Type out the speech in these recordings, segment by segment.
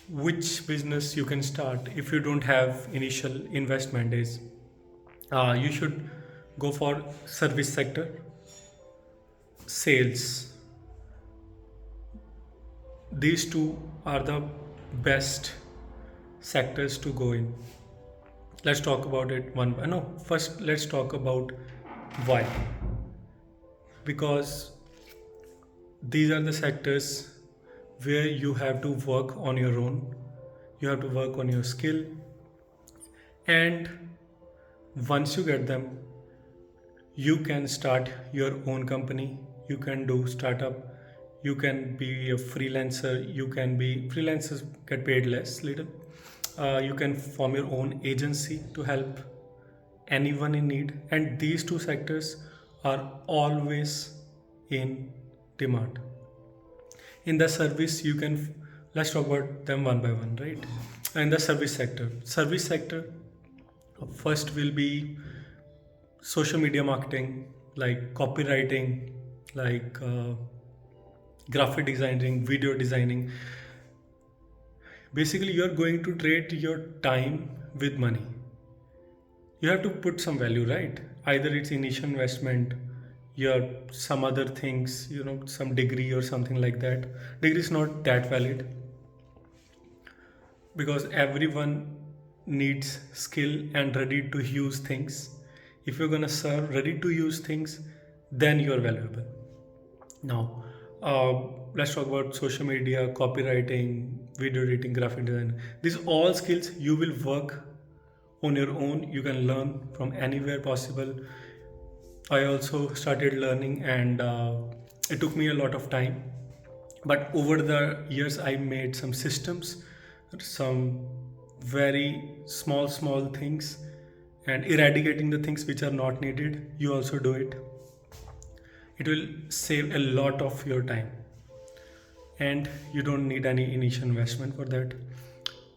which business you can start if you don't have initial investment is you should go for service sector, sales. These two are the best sectors to go in. Let's talk about it one by no first let's talk about why. Because these are the sectors where you have to work on your own, you have to work on your skill, and once you get them, you can start your own company, you can do startup, you can be a freelancer, you can be freelancers get paid less little. You can form your own agency to help anyone in need, and these two sectors are always in demand. In the service you can, let's talk about them one by one, right? In the service sector, first will be social media marketing, like copywriting, like graphic designing, video designing. Basically you're going to trade your time with money. You have to put some value, right? Either it's initial investment, your some other things, some degree or something like that. Degree is not that valid, because everyone needs skill and ready to use things. If you're gonna serve ready to use things, then you're valuable. Now, let's talk about social media, copywriting, video editing, graphic design. These all skills you will work on your own. You can learn from anywhere possible. I also started learning, and it took me a lot of time. But over the years, I made some systems, some very small things, and eradicating the things which are not needed. You also do it. It will save a lot of your time, and you don't need any initial investment for that.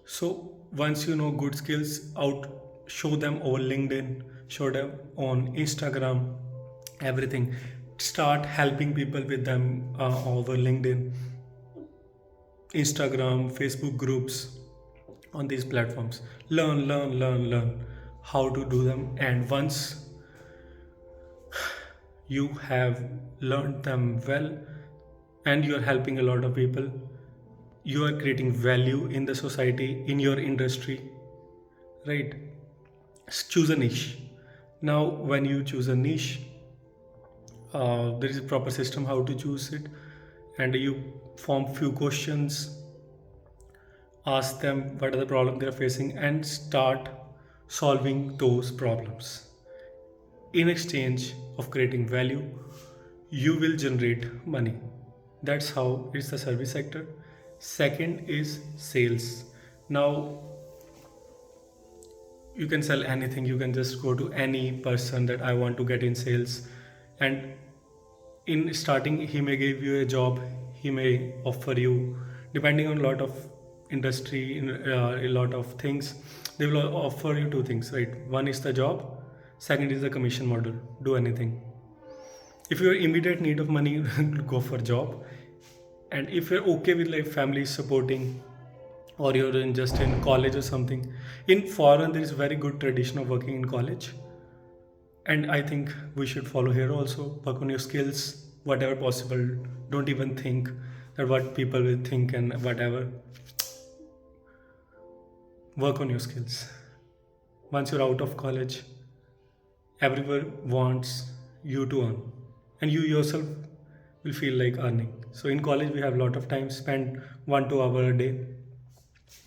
So once you know good skills out, show them over LinkedIn, show them on Instagram, everything. Start helping people with them over LinkedIn, Instagram, Facebook groups. On these platforms, learn how to do them, and once you have learned them well and you are helping a lot of people, you are creating value in the society, in your industry, right? Choose a niche. Now when you choose a niche, there is a proper system how to choose it, and you form few questions, ask them what are the problems they are facing, and start solving those problems. In exchange of creating value, you will generate money. That's how it's the service sector. Second is sales. Now you can sell anything. You can just go to any person that I want to get in sales, and in starting he may give you a job, he may offer you, depending on a lot of industry, in a lot of things, they will offer you two things, right? One is the job, second is the commission model. Do anything. If you're in immediate need of money, go for job. And if you're okay with like family supporting, or you're in just in college or something, in foreign there is very good tradition of working in college, and I think we should follow here also. Work on your skills whatever possible. Don't even think that what people will think and whatever. Work on your skills. Once you're out of college, everyone wants you to earn, and you yourself will feel like earning. So in college we have a lot of time, spend 1 2 hour a day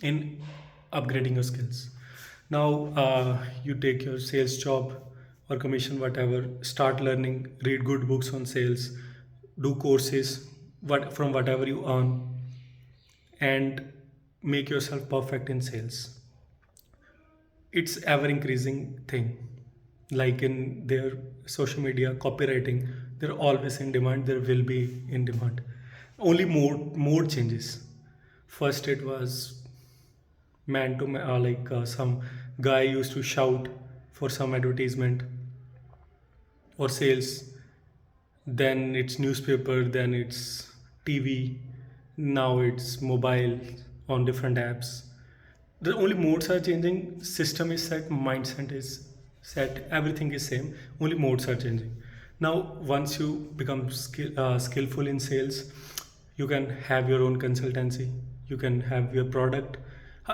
in upgrading your skills. Now you take your sales job or commission whatever, start learning, read good books on sales, do courses what from whatever you earn, and make yourself perfect in sales. It's ever increasing thing. Like in their social media copywriting, they're always in demand, there will be in demand. Only more changes. First it was man to man, some guy used to shout for some advertisement or sales, then it's newspaper, then it's TV, now it's mobile, on different apps. The only modes are changing, system is set, mindset is set, everything is same, only modes are changing. Now once you become skillful in sales, you can have your own consultancy, you can have your product,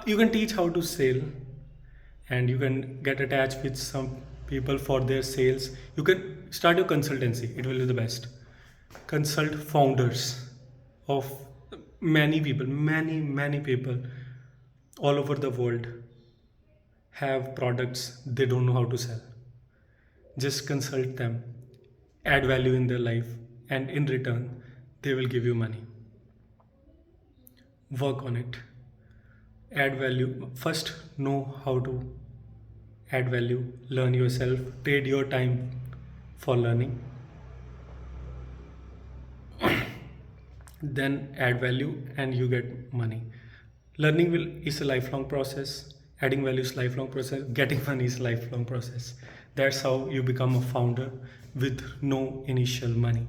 you can teach how to sell, and you can get attached with some people for their sales. You can start your consultancy, it will be the best. Consult founders of many people all over the world have products they don't know how to sell. Just consult them, add value in their life, and in return they will give you money. Work on it, add value first, know how to add value, learn yourself, trade your time for learning, then add value and you get money. Learning will is a lifelong process, adding value is lifelong process, getting money is lifelong process. That's how you become a founder with no initial money.